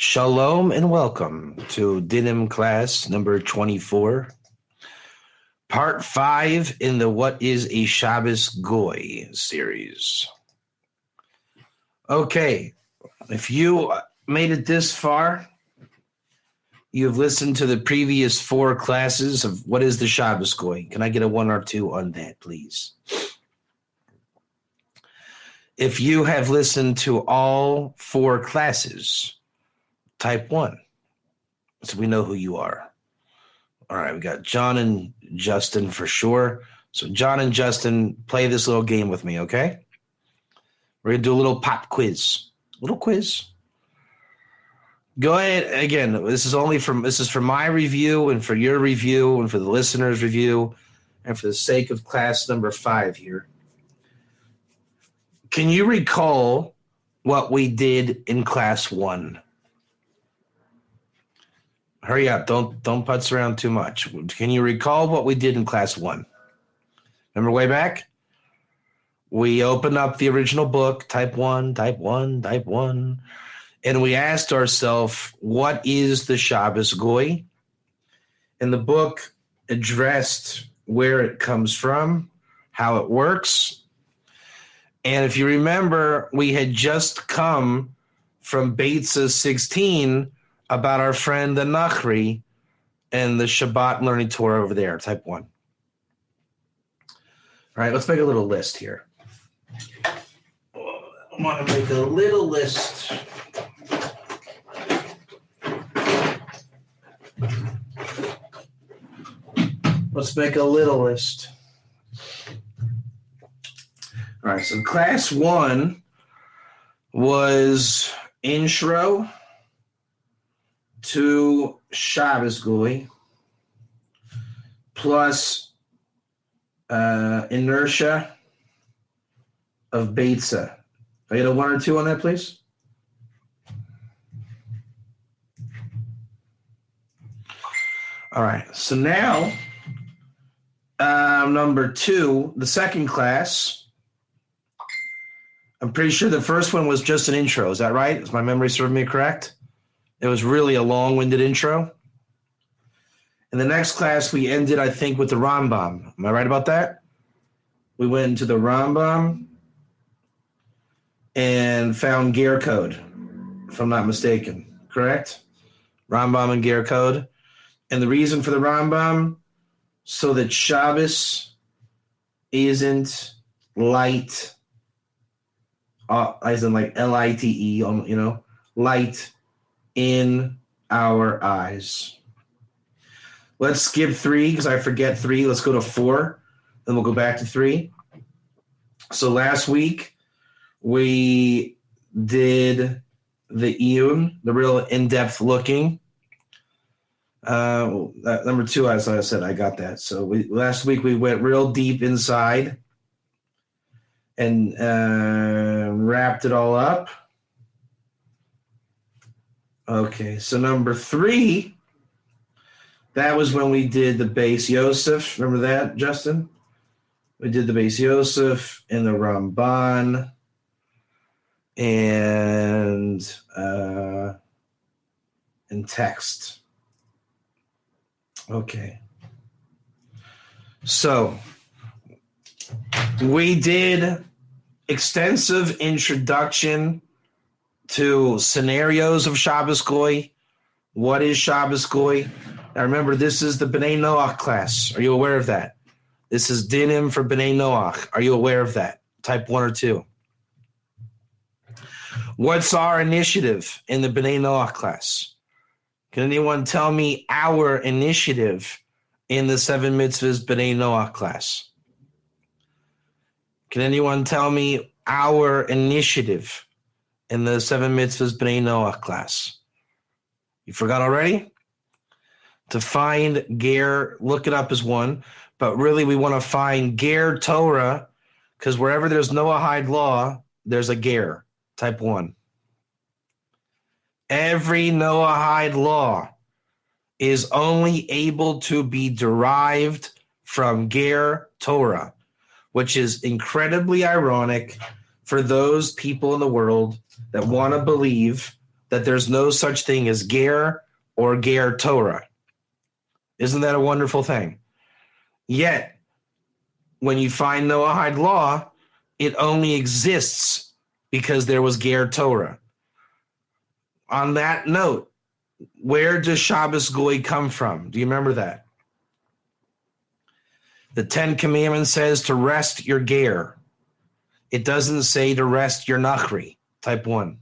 Shalom and welcome to Dinim class number 24, part 5 in the What is a Shabbos Goy series. Okay, if you made it this far, you've listened to the previous 4 classes of What is the Shabbos Goy. Can I get a 1 or 2 on that, please? If you have listened to all 4 classes, type 1, so we know who you are. All right, we got John and Justin for sure. So John and Justin, play this little game with me, okay? We're going to do a little pop quiz. Little quiz. Go ahead. Again, this is for my review and for your review and for the listeners' review and for the sake of class number 5 here. Can you recall what we did in class 1? Hurry up. Don't putz around too much. Can you recall what we did in class 1? Remember way back? We opened up the original book, type 1, and we asked ourselves, what is the Shabbos Goy? And the book addressed where it comes from, how it works. And if you remember, we had just come from Beitzah 16 about our friend the Nachri and the Shabbat learning Torah over there, type 1. All right, let's make a little list here. I want to make a little list. Let's make a little list. All right, so class 1 was intro to Shabbos Goy plus inertia of Beitzah. I get a 1 or 2 on that, please? All right, so now number 2, the second class. I'm pretty sure the first one was just an intro. Is that right? Is my memory serving me correct? It was really a long-winded intro. In the next class, we ended, I think, with the Rambam. Am I right about that? We went into the Rambam and found Ger code, if I'm not mistaken. Correct? Rambam and Ger code. And the reason for the Rambam, so that Shabbos isn't light, as in like L-I-T-E, light in our eyes. Let's skip 3 because I forget 3. Let's go to 4. Then we'll go back to 3. So last week we did the Iyun, the real in-depth looking. Number 2, as I said, I got that. So last week we went real deep inside and wrapped it all up. Okay, so number 3, that was when we did the Beis Yosef. Remember that, Justin? We did the Beis Yosef and the Ramban and text. Okay. So we did extensive introduction to scenarios of Shabbos Goy. What is Shabbos Goy? Now remember, this is the B'nai Noach class. Are you aware of that? This is Dinim for B'nai Noach. Are you aware of that? Type 1 or 2. What's our initiative in the B'nai Noach class? Can anyone tell me our initiative in the 7 Mitzvahs B'nai Noach class? Can anyone tell me our initiative in the 7 Mitzvahs B'nai Noach class? You forgot already? To find Ger, look it up as 1, but really we want to find Ger Torah, because wherever there's Noahide law, there's a Ger, type 1. Every Noahide law is only able to be derived from Ger Torah, which is incredibly ironic for those people in the world that want to believe that there's no such thing as ger or ger Torah. Isn't that a wonderful thing? Yet, when you find Noahide law, it only exists because there was ger Torah. On that note, where does Shabbos Goy come from? Do you remember that? The 10 Commandments says to rest your ger. It doesn't say to rest your nachri, type 1.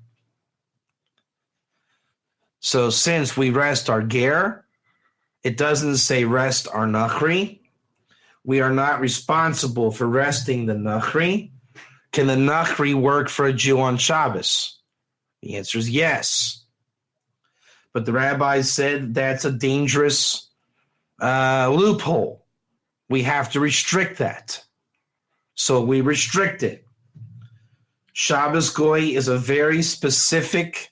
So since we rest our ger, it doesn't say rest our nachri. We are not responsible for resting the nachri. Can the nachri work for a Jew on Shabbos? The answer is yes. But the rabbis said that's a dangerous loophole. We have to restrict that. So we restrict it. Shabbos Goy is a very specific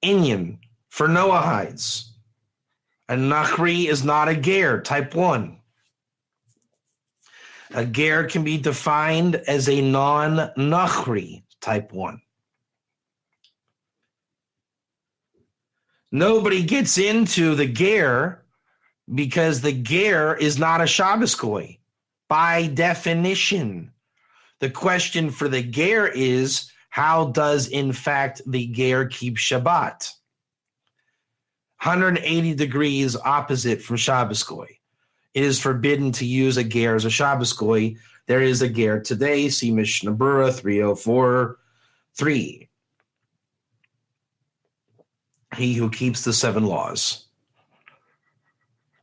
inyan for Noahides. A nachri is not a ger, type 1. A ger can be defined as a non-nachri, type 1. Nobody gets into the ger because the ger is not a Shabbos Goy by definition. The question for the ger is, how does, in fact, the ger keep Shabbat? 180 degrees opposite from Shabbos Goy. It is forbidden to use a ger as a Shabbos Goy. There is a ger today. See Mishnah Berurah 304:3. He who keeps the 7 laws.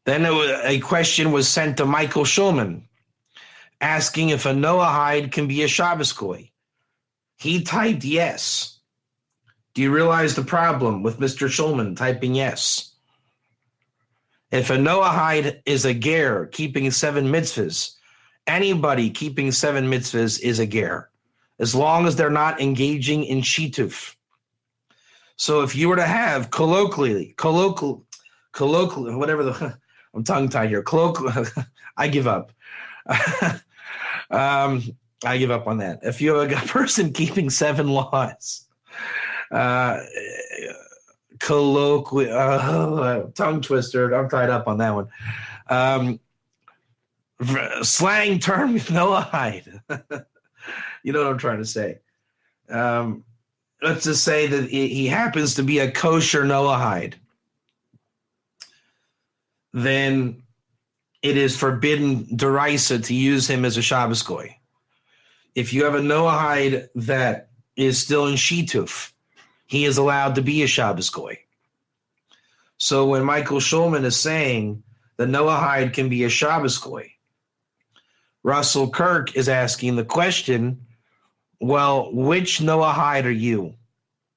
Then a question was sent to Michael Schulman, asking if a Noahide can be a Shabbos Goy. He typed yes. Do you realize the problem with Mr. Schulman typing yes? If a Noahide is a ger keeping 7 mitzvahs, anybody keeping 7 mitzvahs is a ger, as long as they're not engaging in shituf. So if you were to have colloquially, whatever I'm tongue-tied here, I give up. I give up on that. If you have a person keeping 7 laws, tongue twister, I'm tied up on that one. Slang term Noahide. You know what I'm trying to say. Let's just say that he happens to be a kosher Noahide. Then it is forbidden deraisa to use him as a Shabbos Goy. If you have a Noahide that is still in shituf, he is allowed to be a Shabbos Goy. So when Michael Schulman is saying the Noahide can be a Shabbos Goy, Russell Kirk is asking the question, well, which Noahide are you?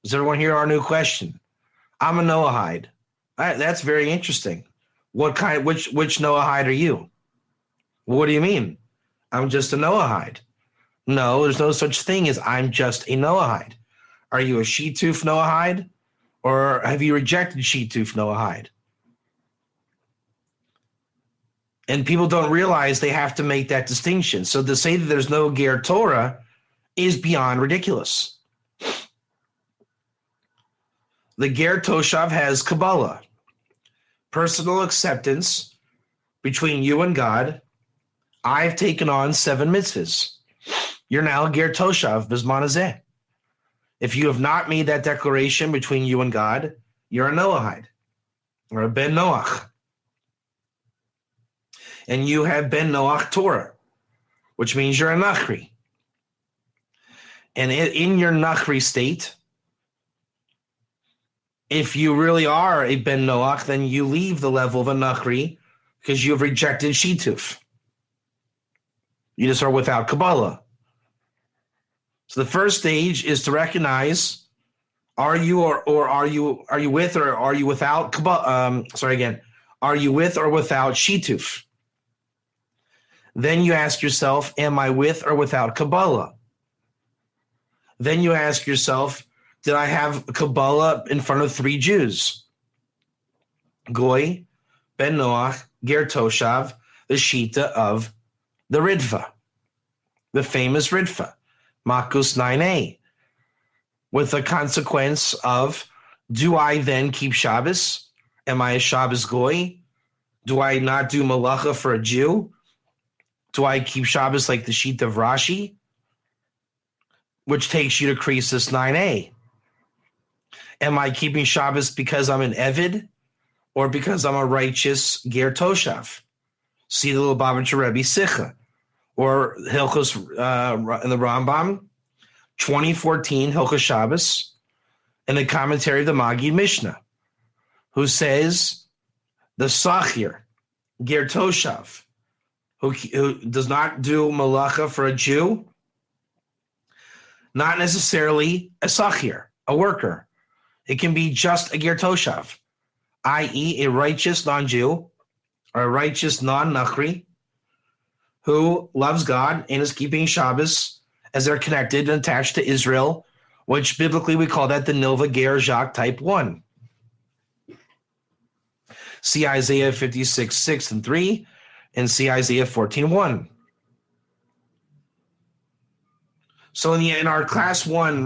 Does everyone hear our new question? I'm a Noahide. That's very interesting. Which Noahide are you? What do you mean? I'm just a Noahide. No, there's no such thing as I'm just a Noahide. Are you a shituf Noahide? Or have you rejected shituf Noahide? And people don't realize they have to make that distinction. So to say that there's no ger Torah is beyond ridiculous. The ger Toshav has Kabbalah, personal acceptance between you and God. I've taken on 7 mitzvahs. You're now a ger Toshav Bizman Hazeh. If you have not made that declaration between you and God, you're a Noahide or a Ben Noach. And you have Ben Noach Torah, which means you're a Nachri. And in your Nachri state, if you really are a Ben Noach, then you leave the level of a Nachri because you have rejected shituf. You just are without Kabbalah. So the first stage is to recognize, are you are you with or are you without Kabbalah? Are you with or without shituf? Then you ask yourself, am I with or without Kabbalah? Then you ask yourself, did I have Kabbalah in front of 3 Jews? Goy, Ben Noach, Ger Toshav, the Shita of the Ritva, the famous Ritva, Makos 9a. with the consequence of, do I then keep Shabbos? Am I a Shabbos goy? Do I not do malacha for a Jew? Do I keep Shabbos like the sheet of Rashi, which takes you to Krisis 9a? Am I keeping Shabbos because I'm an Evid or because I'm a righteous Ger Toshav? See the Lubavitcher Rebbe Sicha or Hilchos in the Rambam, 2014 Hilchos Shabbos, in the commentary of the Magi Mishnah, who says the Sachir, Ger Toshav, who does not do malacha for a Jew, not necessarily a Sachir, a worker. It can be just a Ger Toshav, i.e. a righteous non-Jew or a righteous non-Nachri who loves God and is keeping Shabbos as they're connected and attached to Israel, which biblically we call that the Nilva Ger Jacques type 1. See Isaiah 56, 6 and 3, and see Isaiah 14, 1. So in our class 1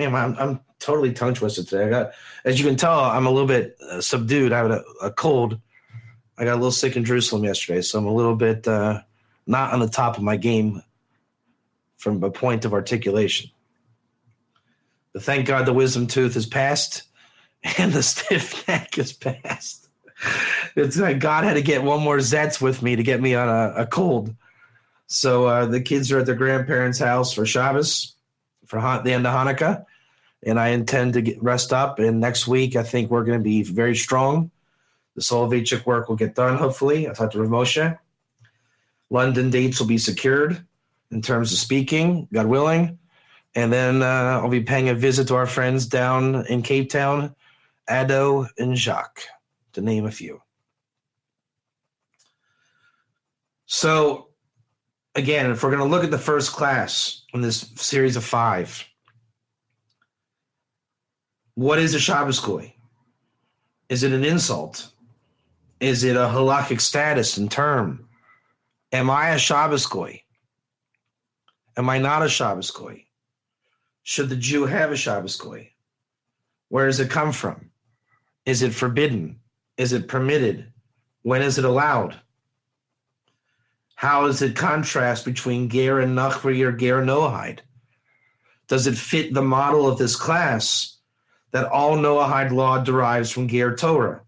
I'm totally tongue twisted today. As you can tell, I'm a little bit subdued. I have a cold. I got a little sick in Jerusalem yesterday, so I'm a little bit not on the top of my game from a point of articulation. But thank God the wisdom tooth is passed and the stiff neck is passed. It's like God had to get one more Zetz with me to get me on a cold. So the kids are at their grandparents' house for Shabbos, for the end of Hanukkah, and I intend to rest up. And next week, I think we're going to be very strong. The Soloveitchik work will get done, hopefully. I talked to Rav Moshe. London dates will be secured in terms of speaking, God willing. And then I'll be paying a visit to our friends down in Cape Town, Ado and Jacques, to name a few. So, again, if we're going to look at the first class in this series of 5, what is a Shabbos Goy? Is it an insult? Is it a halakhic status and term? Am I a Shabbos Goy? Am I not a Shabbos Goy? Should the Jew have a Shabbos Goy? Where does it come from? Is it forbidden? Is it permitted? When is it allowed? How does it contrast between Ger and Nachri or Ger and Noahide? Does it fit the model of this class that all Noahide law derives from Ger Torah?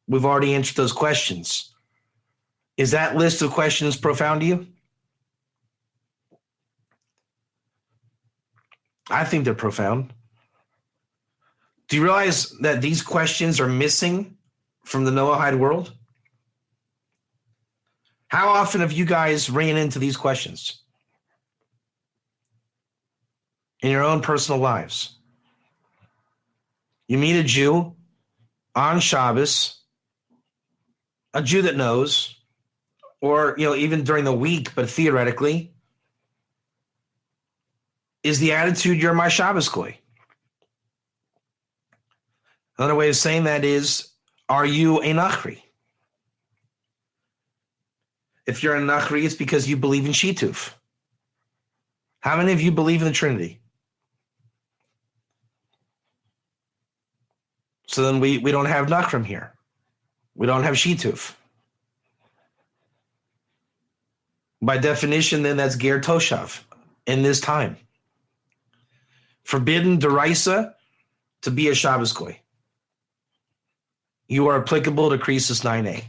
We've already answered those questions. Is that list of questions profound to you? I think they're profound. Do you realize that these questions are missing from the Noahide world? How often have you guys ran into these questions in your own personal lives? You meet a Jew on Shabbos, a Jew that knows, or even during the week, but theoretically, is the attitude, you're my Shabbos Goy? Another way of saying that is, are you a Nachri? If you're a Nachri, it's because you believe in Shituf. How many of you believe in the Trinity? So then we don't have Nachrim here. We don't have Shituf. By definition, then that's Ger Toshav in this time. Forbidden Deraisa to be a Shabbos Goy. You are applicable to Krisis 9a,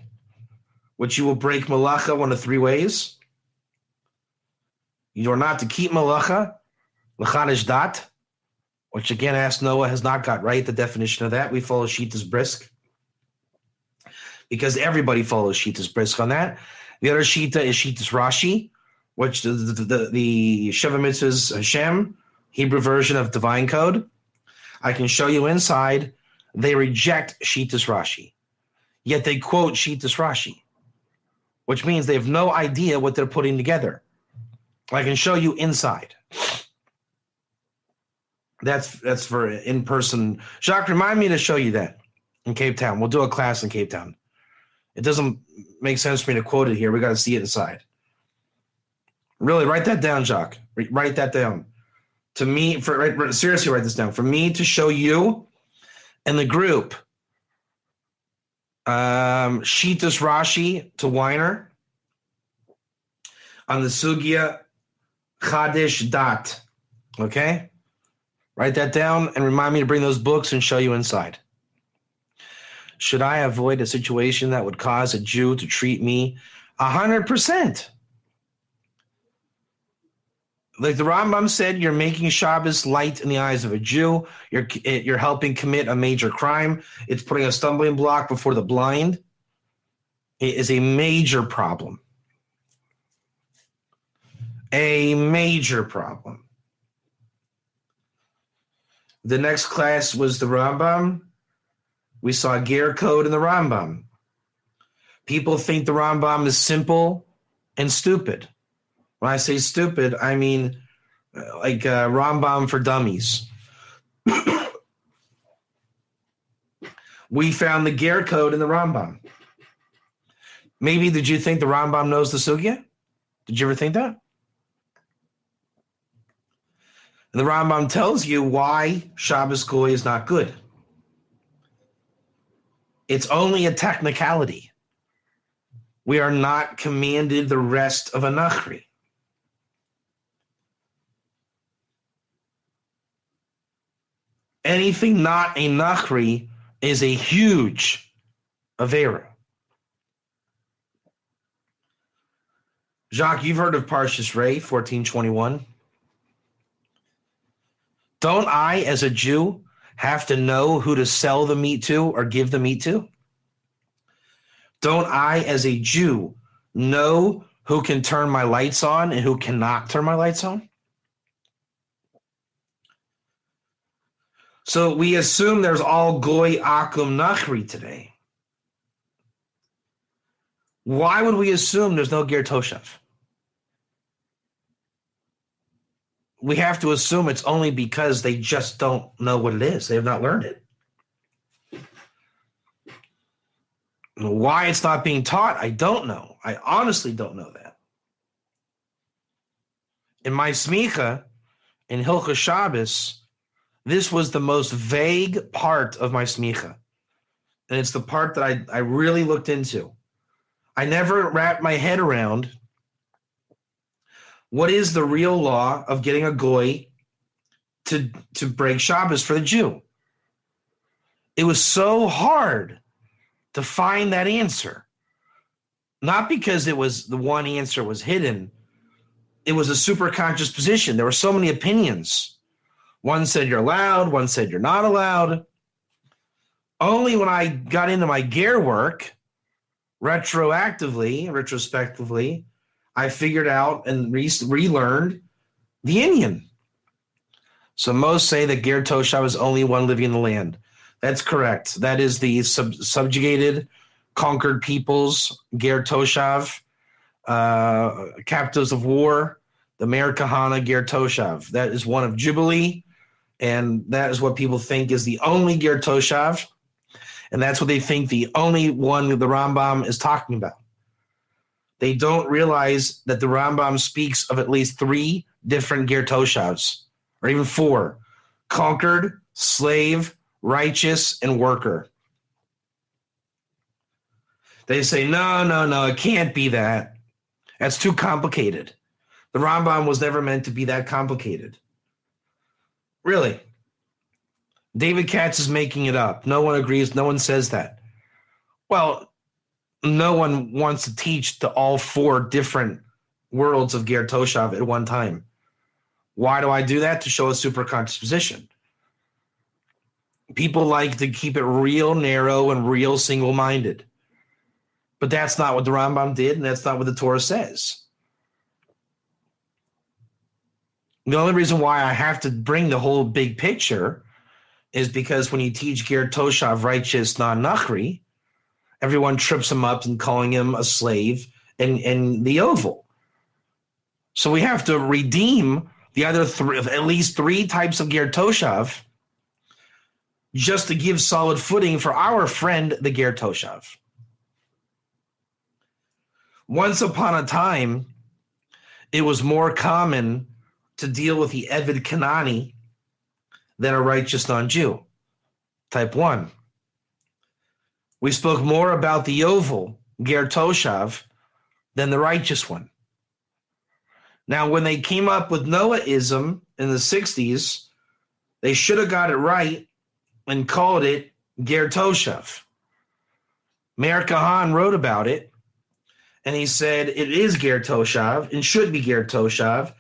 which you will break Malacha one of 3 ways. You are not to keep Malacha, L'chadish Dat, which again, Ask Noah has not got right the definition of that. We follow Shitas Brisk, because everybody follows Shitas Brisk on that. The other Shita is Shitas Rashi, which the Sheva Mitzvahs Hashem, Hebrew version of Divine Code. I can show you inside, they reject Shitas Rashi, yet they quote Shitas Rashi, which means they have no idea what they're putting together. I can show you inside. That's for in-person. Jacques, remind me to show you that in Cape Town. We'll do a class in Cape Town. It doesn't make sense for me to quote it here. We got to see it inside. Really, write that down, Jacques. Write that down. To me, seriously, write this down. For me to show you and the group, Shitas Rashi to Weiner on the Sugya Chadish Dat. Okay? Write that down and remind me to bring those books and show you inside. Should I avoid a situation that would cause a Jew to treat me 100%? Like the Rambam said, you're making Shabbos light in the eyes of a Jew. You're helping commit a major crime. It's putting a stumbling block before the blind. It is a major problem. A major problem. The next class was the Rambam. We saw Ger code in the Rambam. People think the Rambam is simple and stupid. When I say stupid, I mean like Rambam for dummies. We found the Ger code in the Rambam. Maybe did you think the Rambam knows the Sugya? Did you ever think that? And the Rambam tells you why Shabbos Goy is not good. It's only a technicality. We are not commanded the rest of a Nachri. Anything not a Nachri is a huge Avera. Jacques, you've heard of Parshas Rei, 14:21. Don't I, as a Jew, have to know who to sell the meat to or give the meat to? Don't I, as a Jew, know who can turn my lights on and who cannot turn my lights on? So we assume there's all Goy Akum Nachri today. Why would we assume there's no Ger Toshav? We have to assume it's only because they just don't know what it is. They have not learned it. Why it's not being taught, I don't know. I honestly don't know that. In my smicha, in Hilchos Shabbos, this was the most vague part of my smicha. And it's the part that I really looked into. I never wrapped my head around what is the real law of getting a goy to break Shabbos for the Jew. It was so hard to find that answer. Not because it was the one answer was hidden. It was a super conscious position. There were so many opinions. One said you're allowed, one said you're not allowed. Only when I got into my gear work, retrospectively, I figured out and relearned the Inyan. So most say that Ger Toshav is only one living in the land. That's correct. That is the subjugated, conquered peoples, Ger Toshav, captives of war, the Meir Kahana Ger Toshav. That is one of Jubilee, and that is what people think is the only Ger Toshav, and that's what they think the only one the Rambam is talking about. They don't realize that the Rambam speaks of at least 3 different Ger Toshavs, or even 4: conquered, slave, righteous, and worker. They say, no, it can't be that. That's too complicated. The Rambam was never meant to be that complicated. Really. David Katz is making it up. No one agrees. No one says that. Well, no one wants to teach to all 4 different worlds of Ger Toshav at one time. Why do I do that? To show a superconscious position. People like to keep it real narrow and real single-minded. But that's not what the Rambam did, and that's not what the Torah says. The only reason why I have to bring the whole big picture is because when you teach Ger Toshav, righteous, non-Nachri, everyone trips him up and calling him a slave and the oval. So we have to redeem the other at least 3 types of Ger Toshav just to give solid footing for our friend, the Ger Toshav. Once upon a time, it was more common to deal with the Eved Kanani than a righteous non-Jew. Type 1. We spoke more about the Yovel, Ger Toshav, than the righteous one. Now, when they came up with Noahism in the 60s, they should have got it right and called it Ger Toshav. Meir Kahan wrote about it, and he said it is Ger Toshav and should be Ger Toshav,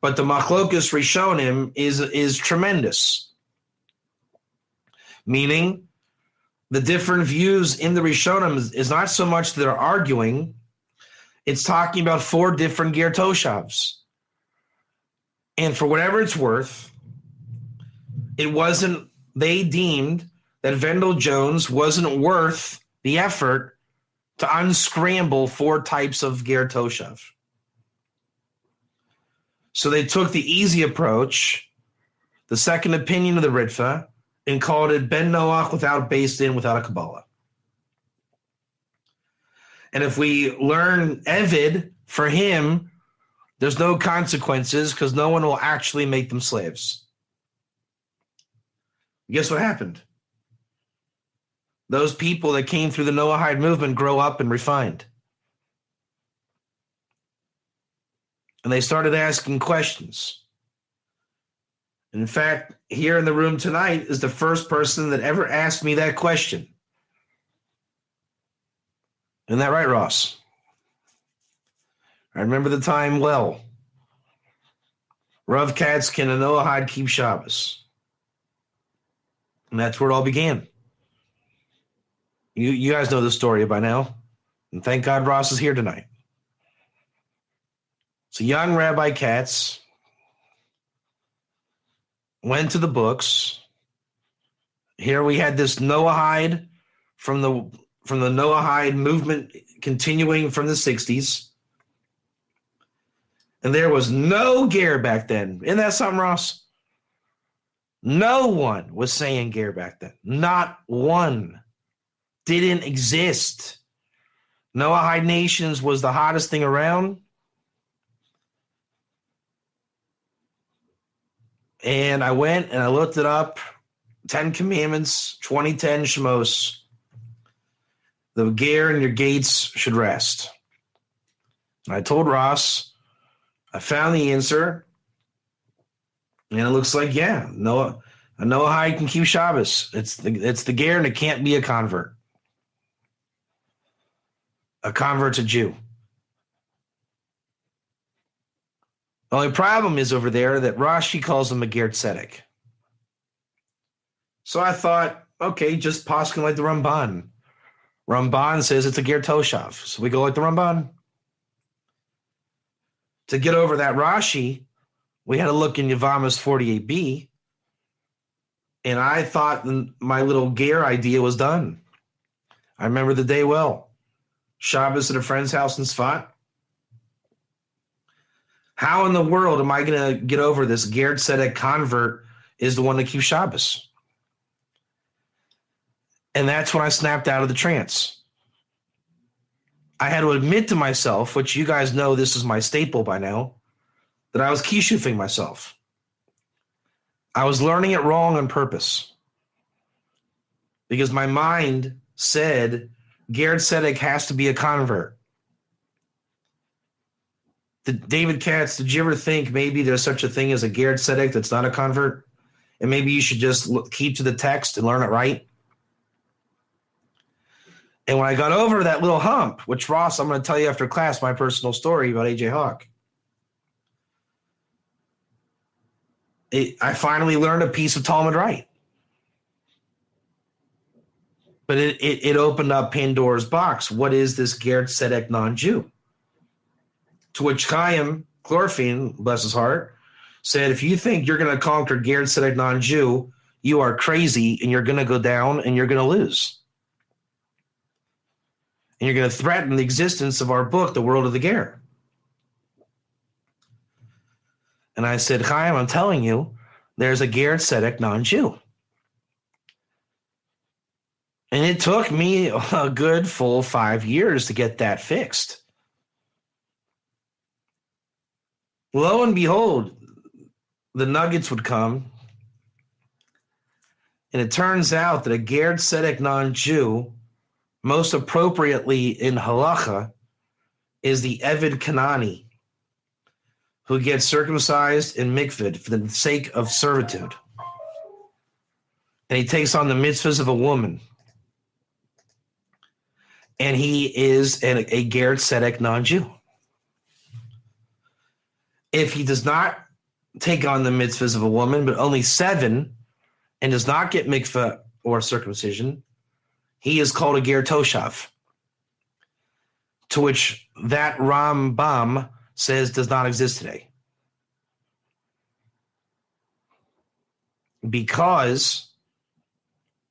but the Machlokas Rishonim is tremendous. Meaning, the different views in the Rishonim is not so much that they're arguing, it's talking about 4 different Ger Toshavs. And for whatever it's worth, they deemed that Vendell Jones wasn't worth the effort to unscramble 4 types of Ger Toshav. So they took the easy approach, the second opinion of the Ritva, and called it Ben Noach without Beis Din, without a Kabbalah. And if we learn Evid, for him, there's no consequences because no one will actually make them slaves. Guess what happened? Those people that came through the Noahide movement grow up and refined. And they started asking questions. In fact, here in the room tonight is the first person that ever asked me that question. Isn't that right, Ross? I remember the time well. Rav Katz, can a Noahide keep Shabbos? And that's where it all began. You guys know the story by now. And thank God Ross is here tonight. So young Rabbi Katz went to the books. Here we had this Noahide from the Noahide movement continuing from the 60s. And there was no Ger back then. Isn't that something, Ross? No one was saying Ger back then. Not one. Didn't exist. Noahide Nations was the hottest thing around. And I went and I looked it up. 10 Commandments, 2010 Shemos. The Ger and your gates should rest. And I told Ross, I found the answer. And it looks like, yeah, a Noahide can keep Shabbos. It's the Ger and it can't be a convert. A convert's a Jew. The only problem is over there that Rashi calls him a Ger Tzedek. So I thought, okay, just poskin like the Ramban. Ramban says it's a Ger Toshav. So we go like the Ramban. To get over that Rashi, we had to look in Yevamos 48b. And I thought my little Ger idea was done. I remember the day well. Shabbos at a friend's house in Sfat. How in the world am I going to get over this Ger Tzedek convert is the one that keeps Shabbos? And that's when I snapped out of the trance. I had to admit to myself, which you guys know this is my staple by now, that I was kishufing myself. I was learning it wrong on purpose. Because my mind said, Ger Tzedek has to be a convert. David Katz, did you ever think maybe there's such a thing as a Ger Tzedek that's not a convert? And maybe you should just keep to the text and learn it right? And when I got over that little hump, which, Ross, I'm going to tell you after class my personal story about A.J. Hawk. I finally learned a piece of Talmud right. But it opened up Pandora's box. What is this Ger Tzedek non-Jew? To which Chaim Chlorfine, bless his heart, said, if you think you're going to conquer Ger Tzedek non-Jew, you are crazy and you're going to go down and you're going to lose. And you're going to threaten the existence of our book, The World of the Ger. And I said, Chaim, I'm telling you, there's a Ger Tzedek non-Jew. And it took me a good full 5 years to get that fixed. Lo and behold, the nuggets would come, and it turns out that a Ger Tzedek non-Jew, most appropriately in halacha, is the Eved Kanani, who gets circumcised in mikveh for the sake of servitude. And he takes on the mitzvahs of a woman. And he is a Ger Tzedek non-Jew. If he does not take on the mitzvahs of a woman, but only 7, and does not get mikveh or circumcision, he is called a Ger Toshav, to which that Rambam says does not exist today. Because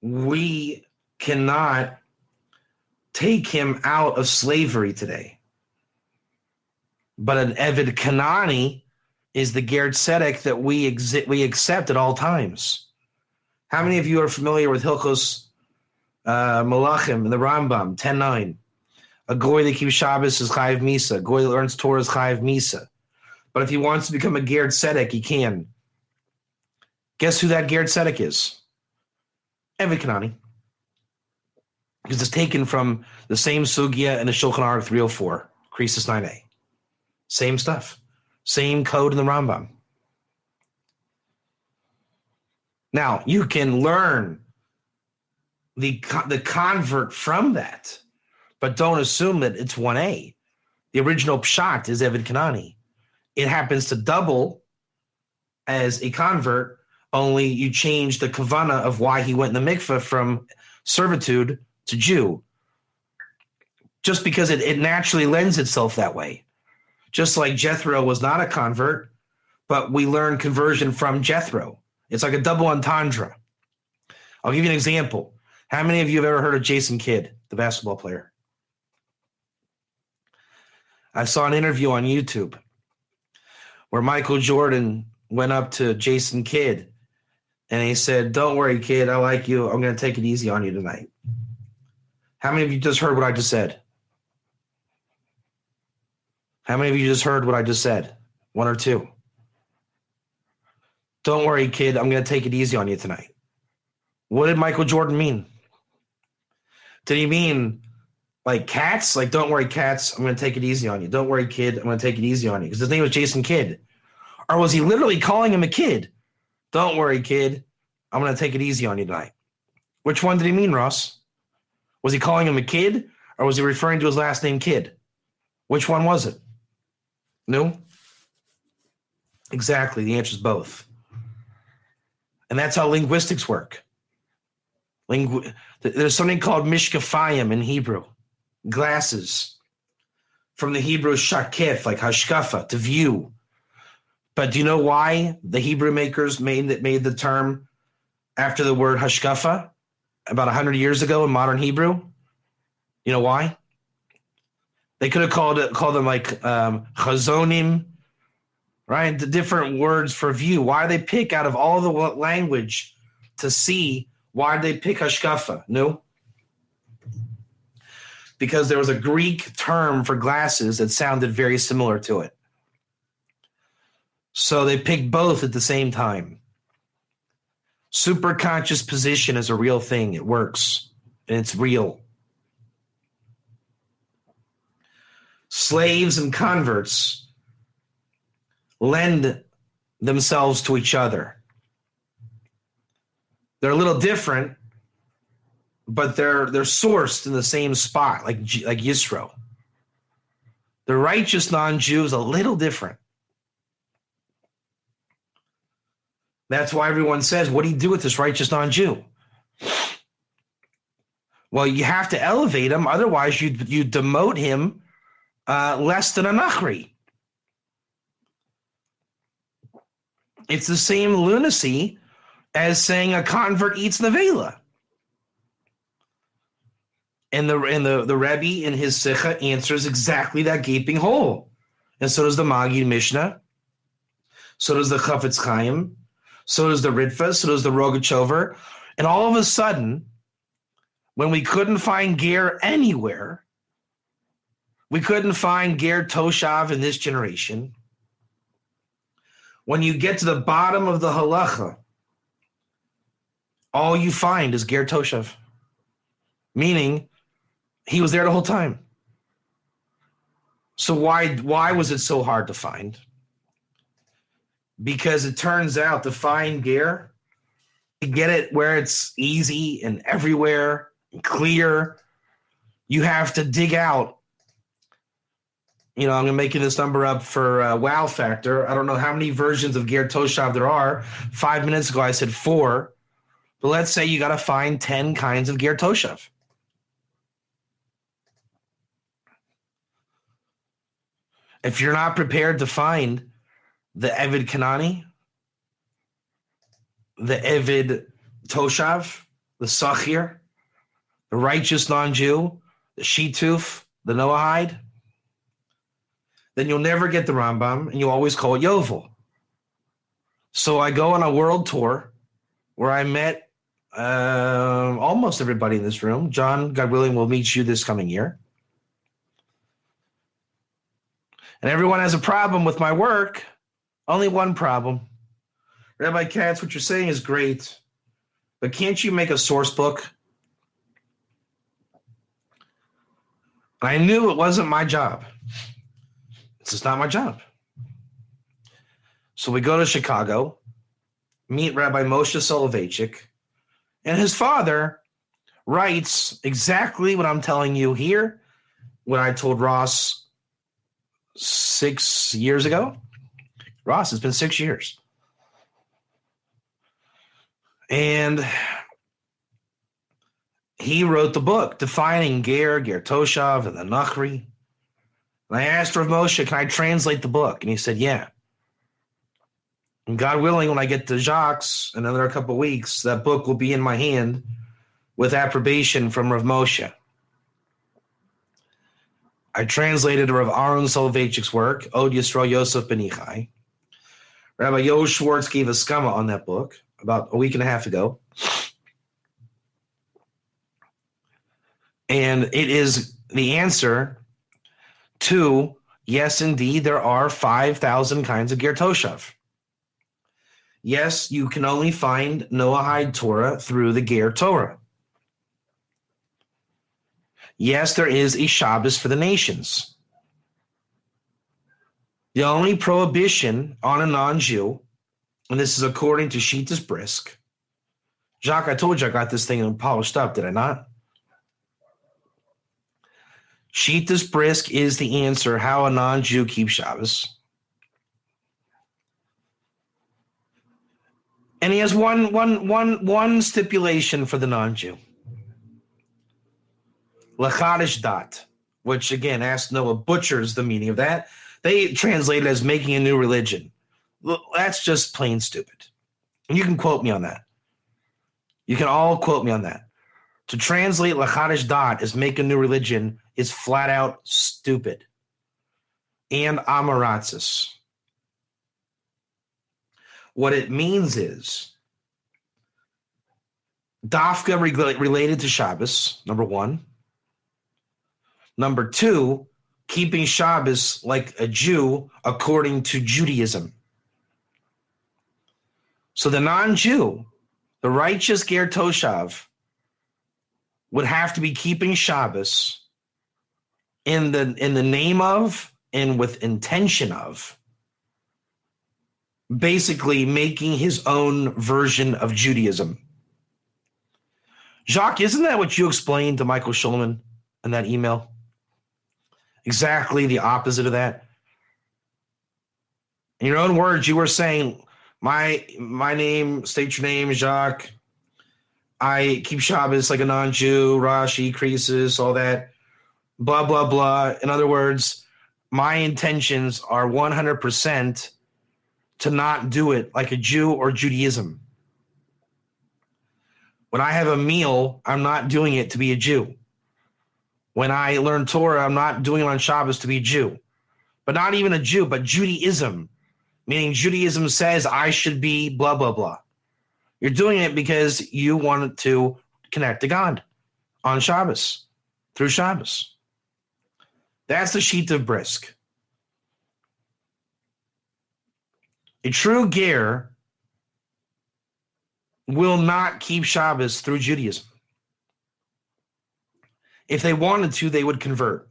we cannot take him out of slavery today. But an Eved Kanani is the Ger Tzedek that we accept at all times. How many of you are familiar with Hilchos Malachim and the Rambam, 10:9? A goy that keeps Shabbos is chayiv misa. A goy that learns Torah is chayiv misa. But if he wants to become a Ger Tzedek, he can. Guess who that Ger Tzedek is? Eved Kanani. Because it's taken from the same sugya in the Shulchan Aruch 304, Krisis 9a. Same stuff. Same code in the Rambam. Now, you can learn the convert from that, but don't assume that it's 1a. The original pshat is Eved Kanani. It happens to double as a convert, only you change the kavana of why he went in the mikveh from servitude to Jew. Just because it naturally lends itself that way. Just like Jethro was not a convert, but we learn conversion from Jethro. It's like a double entendre. I'll give you an example. How many of you have ever heard of Jason Kidd, the basketball player? I saw an interview on YouTube where Michael Jordan went up to Jason Kidd and he said, "Don't worry, kid, I like you. I'm going to take it easy on you tonight." How many of you just heard what I just said? How many of you just heard what I just said? 1 or 2? Don't worry, kid, I'm going to take it easy on you tonight. What did Michael Jordan mean? Did he mean like cats? Like, don't worry, cats, I'm going to take it easy on you. Don't worry, kid, I'm going to take it easy on you. Because his name was Jason Kidd. Or was he literally calling him a kid? Don't worry, kid, I'm going to take it easy on you tonight. Which one did he mean, Ross? Was he calling him a kid, or was he referring to his last name, Kid? Which one was it? No? Exactly. The answer is both. And that's how linguistics work. There's something called mishkafayim in Hebrew, glasses. From the Hebrew shakef, like hashkafa, to view. But do you know why the Hebrew makers made the term after the word hashkafa about 100 years ago in modern Hebrew? You know why? They could have called them like chazonim, right? The different words for view. Why did they pick out of all the language to see? Why did they pick hashkafa? No. Because there was a Greek term for glasses that sounded very similar to it. So they picked both at the same time. Superconscious position is a real thing. It works. And it's real. Slaves and converts lend themselves to each other. They're a little different, but they're sourced in the same spot, like Yisro. The righteous non-Jew is a little different. That's why everyone says, what do you do with this righteous non-Jew? Well, you have to elevate him. Otherwise, you demote him less than a Nachri. It's the same lunacy as saying a convert eats nevela. And the Rebbe in his Sikha answers exactly that gaping hole. And so does the Magid Mishnah. So does the Chafetz Chaim. So does the Ritva. So does the Rogachover. And all of a sudden, when we couldn't find Ger anywhere, we couldn't find Ger Toshav in this generation, When you get to the bottom of the halacha, all you find is Ger Toshav, meaning he was there the whole time. So why was it so hard to find? Because it turns out to find Ger, to get it where it's easy and everywhere and clear, you have to dig out. You know, I'm making this number up for wow factor. I don't know how many versions of Ger Toshav there are. 5 minutes ago, I said 4. But let's say you got to find 10 kinds of Ger Toshav. If you're not prepared to find the Eved Kanani, the Eved Toshav, the Sachir, the righteous non-Jew, the Shituf, the Noahide, then you'll never get the Rambam, and you'll always call it Yovel. So I go on a world tour where I met almost everybody in this room. John, God willing, will meet you this coming year. And everyone has a problem with my work. Only one problem. Rabbi Katz, what you're saying is great, but can't you make a source book? I knew it wasn't my job. It's just not my job. So we go to Chicago, meet Rabbi Moshe Soloveitchik, and his father writes exactly what I'm telling you here, what I told Ross 6 years ago. Ross, it's been 6 years. And he wrote the book defining Ger Toshav, and the Nachri. And I asked Rav Moshe, can I translate the book? And he said, yeah. And God willing, when I get to Jacques in another couple of weeks, that book will be in my hand with approbation from Rav Moshe. I translated Rav Aaron Soloveitchik's work, Od Yisrael Yosef Ben Ichai. Rabbi Yo Schwartz gave a skama on that book about a week and a half ago. And it is the answer to, yes, indeed, there are 5,000 kinds of Ger Toshav. Yes, you can only find Noahide Torah through the Ger Torah. Yes, there is a Shabbos for the nations. The only prohibition on a non-Jew, and this is according to Shitas Brisk. Jacques, I told you I got this thing polished up, did I not? Shitas Brisk is the answer how a non-Jew keeps Shabbos. And he has one stipulation for the non-Jew. Lachadish dat, which again, Ask Noah butchers the meaning of that. They translate it as making a new religion. That's just plain stupid. And you can quote me on that. You can all quote me on that. To translate Lachadish dat as make a new religion is flat out stupid. And Amaratzis. What it means is Dafka related to Shabbos, number one. Number two, keeping Shabbos like a Jew according to Judaism. So the non-Jew, the righteous Ger Toshav, would have to be keeping Shabbos in the name of and with intention of basically making his own version of Judaism. Jacques, isn't that what you explained to Michael Schulman in that email? Exactly the opposite of that. In your own words, you were saying, my name, state your name, Jacques. I keep Shabbos like a non-Jew, Rashi, Croesus, all that, blah, blah, blah. In other words, my intentions are 100% to not do it like a Jew or Judaism. When I have a meal, I'm not doing it to be a Jew. When I learn Torah, I'm not doing it on Shabbos to be a Jew. But not even a Jew, but Judaism, meaning Judaism says I should be blah, blah, blah. You're doing it because you wanted to connect to God on Shabbos, through Shabbos. That's the sheet of Brisk. A true ger will not keep Shabbos through Judaism. If they wanted to, they would convert.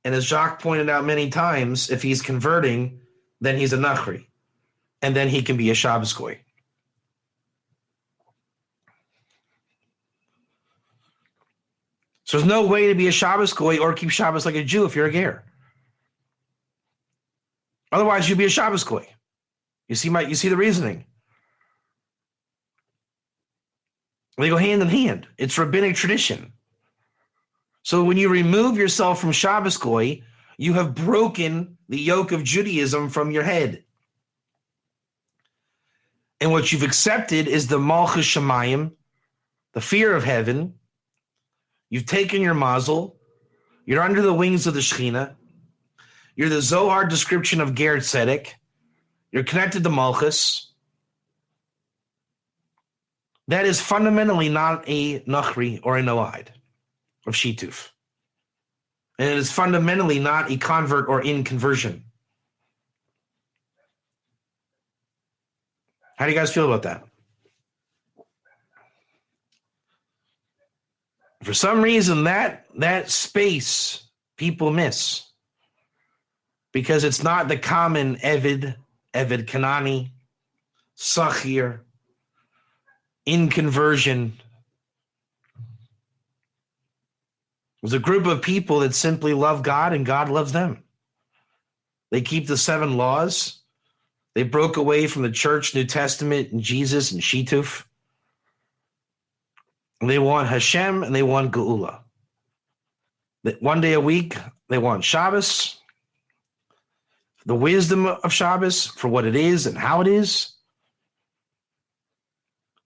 And as Jacques pointed out many times, if he's converting, then he's a Nachri. And then he can be a Shabbos goy. So there's no way to be a Shabbos goy or keep Shabbos like a Jew if you're a ger. Otherwise, you'd be a Shabbos goy. You see the reasoning. They go hand in hand. It's rabbinic tradition. So when you remove yourself from Shabbos goy, you have broken the yoke of Judaism from your head. And what you've accepted is the Malchus Shemayim, the fear of heaven. You've taken your mazel. You're under the wings of the Shekhinah. You're the Zohar description of Ger Tzedek. You're connected to Malchus. That is fundamentally not a Nachri or a Noahide of Shituf. And it is fundamentally not a convert or in conversion. How do you guys feel about that? For some reason, that space people miss because it's not the common Evid Kanani, Sachir, in conversion. There's a group of people that simply love God and God loves them. They keep the 7 laws. They broke away from the church, New Testament, and Jesus and Shituf. They want Hashem and they want Geula. One day a week, they want Shabbos, the wisdom of Shabbos for what it is and how it is.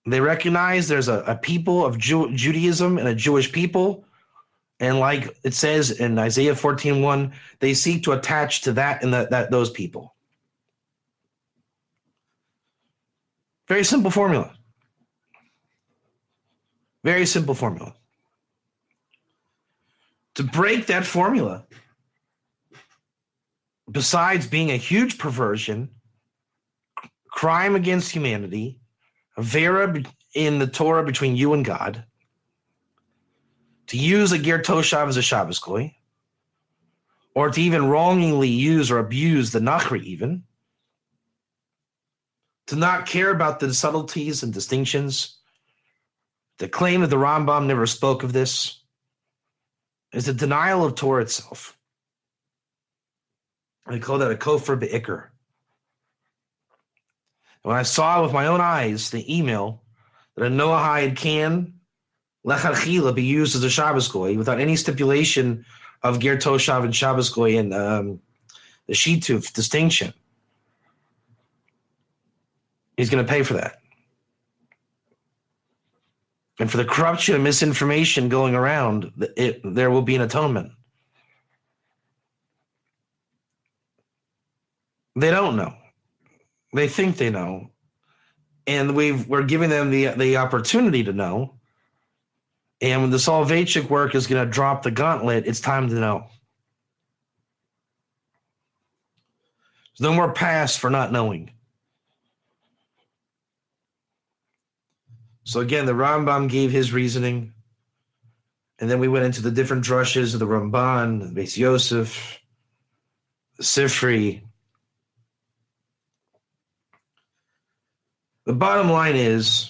They recognize there's a people of Judaism and a Jewish people. And like it says in Isaiah 14:1, they seek to attach to that and those people. Very simple formula. Very simple formula. To break that formula, besides being a huge perversion, crime against humanity, a vera in the Torah between you and God, to use a ger toshav as a Shabbos goy, or to even wrongingly use or abuse the Nachri even, to not care about the subtleties and distinctions, to claim that the Rambam never spoke of this, is a denial of Torah itself. They call that a kofar be'ikr. When I saw with my own eyes the email that a Noahide can lecharchila be used as a Shabbos goy without any stipulation of ger toshav and Shabbos goy and the shituf distinction, he's going to pay for that. And for the corruption and misinformation going around, there will be an atonement. They don't know. They think they know. And we're giving them the opportunity to know. And when the Soloveitchik work is going to drop the gauntlet, it's time to know. There's no more pass for not knowing. So again, the Rambam gave his reasoning, and then we went into the different drushes of the Ramban, the Beis Yosef, the Sifri. The bottom line is,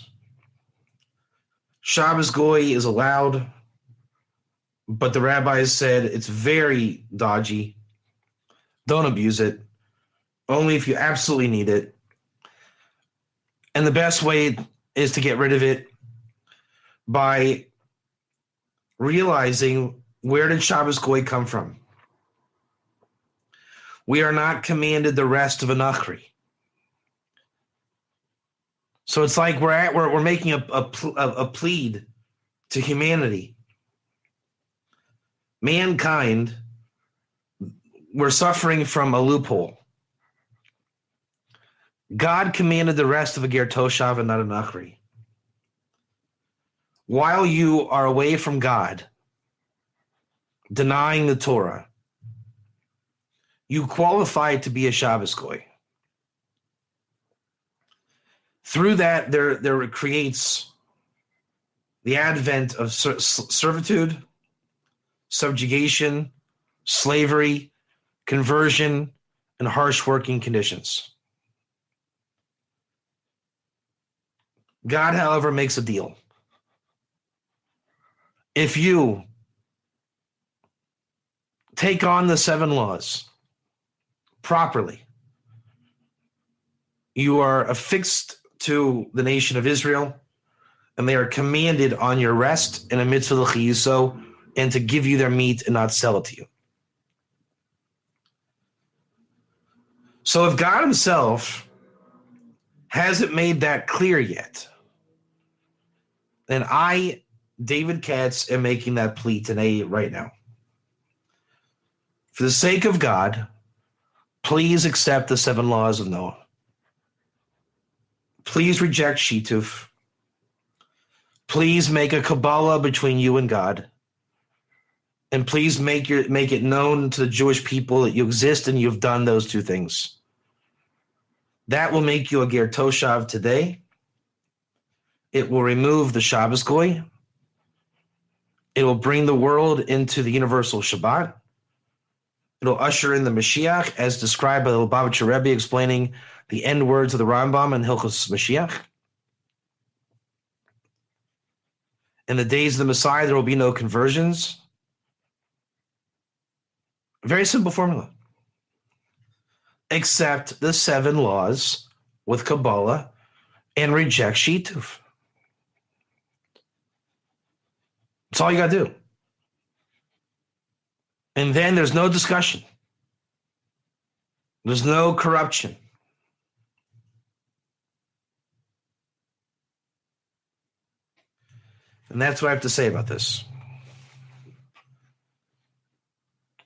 Shabbos goy is allowed, but the rabbis said it's very dodgy. Don't abuse it. Only if you absolutely need it. And the best way is to get rid of it by realizing, where did Shabbos goy come from? We are not commanded the rest of a Nachri. So it's like we're making a plead to humanity. Mankind, we're suffering from a loophole. God commanded the rest of a ger toshav and not a nachri. While you are away from God, denying the Torah, you qualify to be a Shabbos goy. Through that, there creates the advent of servitude, subjugation, slavery, conversion, and harsh working conditions. God, however, makes a deal. If you take on the 7 laws properly, you are affixed to the nation of Israel, and they are commanded on your rest in a mitzvah l'chiyuso, and to give you their meat and not sell it to you. So if God himself hasn't made that clear yet, then I, David Katz, am making that plea today, right now. For the sake of God, please accept the 7 laws of Noah. Please reject Shituf. Please make a Kabbalah between you and God. And please make it known to the Jewish people that you exist and you've done those 2 things. That will make you a Ger Toshav today. It will remove the Shabbos Goy. It will bring the world into the universal Shabbat. It'll usher in the Mashiach, as described by the Lubavitcher Rebbe explaining the end words of the Rambam and Hilchos Mashiach. In the days of the Messiah, there will be no conversions. Very simple formula. Accept the 7 laws with Kabbalah and reject Shituf. That's all you got to do. And then there's no discussion. There's no corruption. And that's what I have to say about this.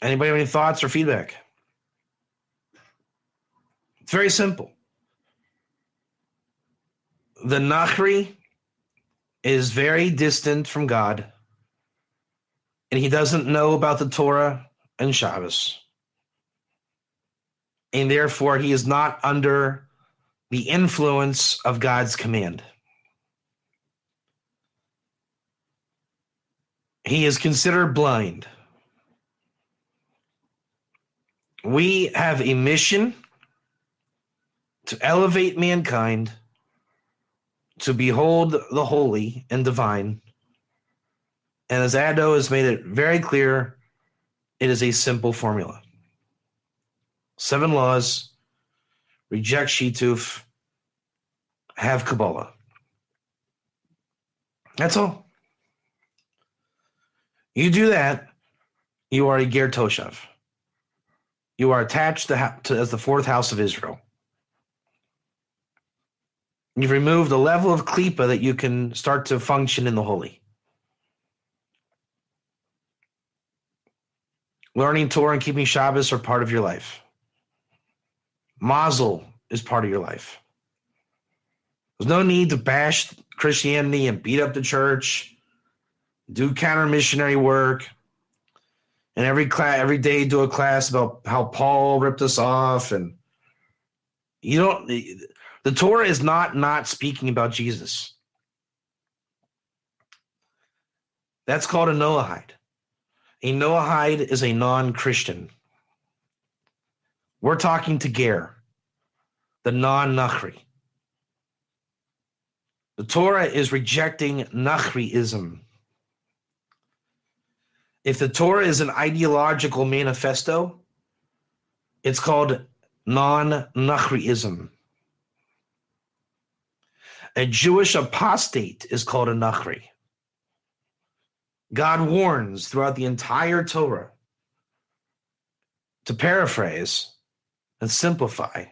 Anybody have any thoughts or feedback? It's very simple. The Nachri is very distant from God, and he doesn't know about the Torah and Shabbos. And therefore, he is not under the influence of God's command. He is considered blind. We have a mission to elevate mankind to behold the holy and divine. And as Ado has made it very clear, it is a simple formula. 7 laws, reject Shituf, have Kabbalah. That's all. You do that, you are a Ger Toshav. You are attached to as the 4th house of Israel. You've removed a level of klipa that you can start to function in the holy. Learning Torah and keeping Shabbos are part of your life. Mazel is part of your life. There's no need to bash Christianity and beat up the church, do counter-missionary work, and every day do a class about how Paul ripped us off. And the Torah is not speaking about Jesus. That's called a Noahide. A Noahide is a non-Christian. We're talking to Ger, the non-Nachri. The Torah is rejecting Nachriism. If the Torah is an ideological manifesto, it's called non-Nachriism. A Jewish apostate is called a Nachri. God warns throughout the entire Torah, to paraphrase and simplify,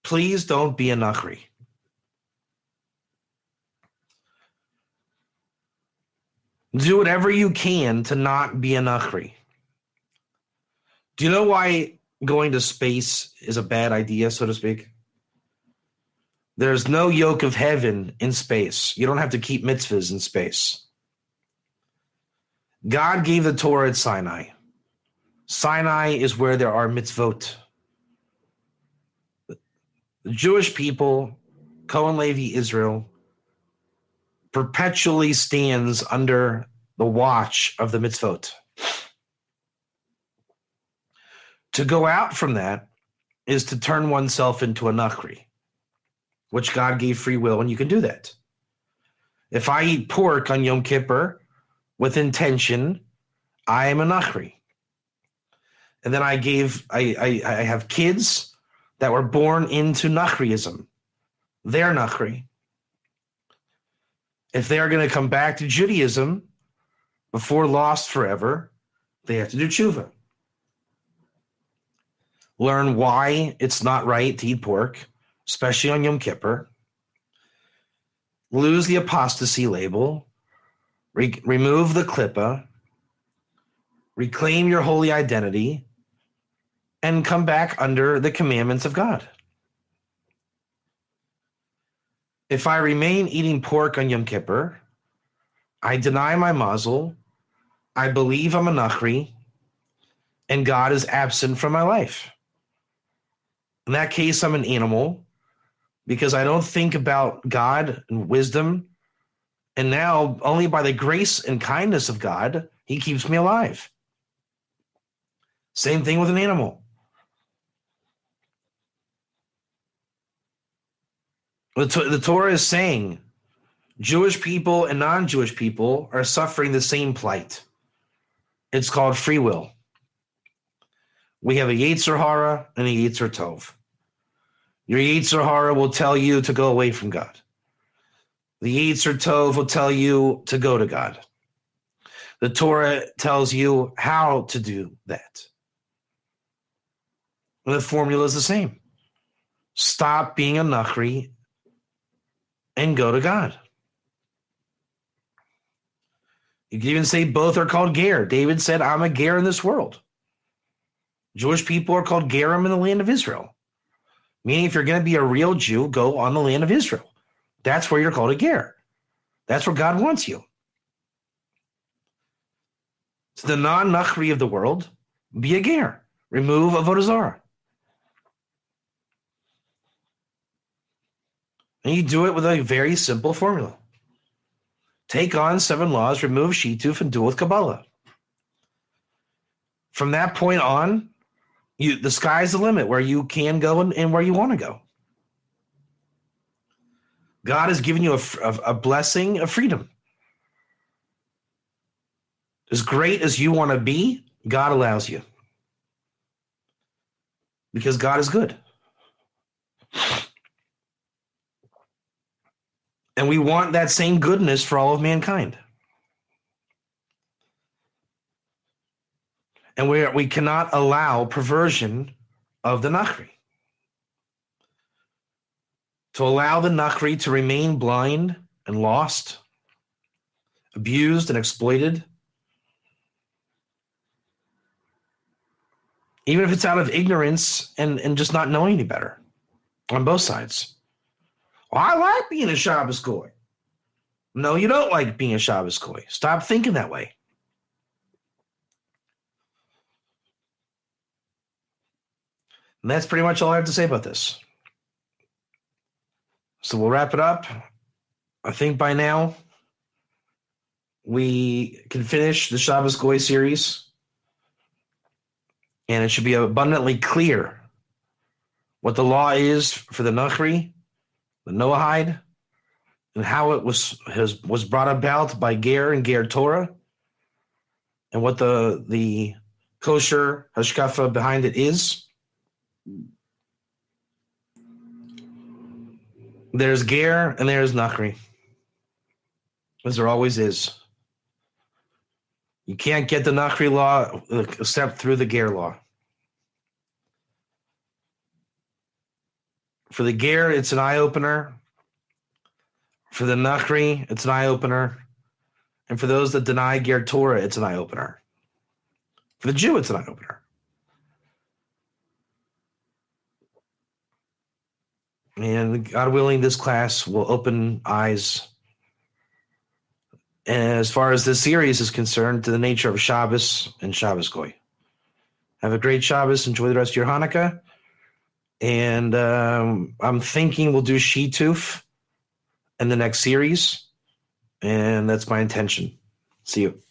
please don't be a Nachri. Do whatever you can to not be a Nachri. Do you know why going to space is a bad idea, so to speak? There's no yoke of heaven in space. You don't have to keep mitzvahs in space. God gave the Torah at Sinai. Sinai is where there are mitzvot. The Jewish people Cohen Levi Israel perpetually stands under the watch of the mitzvot. To go out from that is to turn oneself into a nachri, which God gave free will, and you can do that. If I eat pork on Yom Kippur with intention, I am a nachri. And then I have kids that were born into nachriism. They're nachri. If they are going to come back to Judaism before lost forever, they have to do tshuva. Learn why it's not right to eat pork, especially on Yom Kippur. Lose the apostasy label. Remove the klippah. Reclaim your holy identity. And come back under the commandments of God. If I remain eating pork on Yom Kippur, I deny my mazel, I believe I'm a nachri, and God is absent from my life. In that case, I'm an animal because I don't think about God and wisdom, and now only by the grace and kindness of God, he keeps me alive. Same thing with an animal. The Torah is saying Jewish people and non-Jewish people are suffering the same plight. It's called free will. We have a Yetzer Hara and a Yetzer Tov. Your Yetzer Hara will tell you to go away from God. The Yetzer Tov will tell you to go to God. The Torah tells you how to do that. And the formula is the same. Stop being a nachri and go to God. You can even say both are called ger. David said, I'm a ger in this world. Jewish people are called gerim in the land of Israel. Meaning if you're going to be a real Jew, go on the land of Israel. That's where you're called a ger. That's where God wants you. To the non-nachri of the world, be a ger. Remove avodah zarah. And you do it with a very simple formula. Take on 7 laws, remove shituf, and do it with Kabbalah. From that point on, the sky's the limit where you can go and where you want to go. God has given you a blessing of freedom. As great as you want to be, God allows you. Because God is good. And we want that same goodness for all of mankind. And we cannot allow perversion of the nachri. To allow the nachri to remain blind and lost, abused and exploited, even if it's out of ignorance and just not knowing any better on both sides. Well, I like being a Shabbos goy. No, you don't like being a Shabbos goy. Stop thinking that way. And that's pretty much all I have to say about this. So we'll wrap it up. I think by now we can finish the Shabbos goy series. And it should be abundantly clear what the law is for the nachri, the Noahide, and how it was brought about by Ger and Ger Torah, and what the kosher hashkafa behind it is. There's Ger and there's nachri, as there always is. You can't get the nachri law except through the ger law. For the ger, it's an eye-opener. For the nachri, it's an eye-opener. And for those that deny ger Torah, it's an eye-opener. For the Jew, it's an eye-opener. And God willing, this class will open eyes, as far as this series is concerned, to the nature of Shabbos and Shabbos goy. Have a great Shabbos. Enjoy the rest of your Hanukkah. And I'm thinking we'll do She-Tooth in the next series. And that's my intention. See you.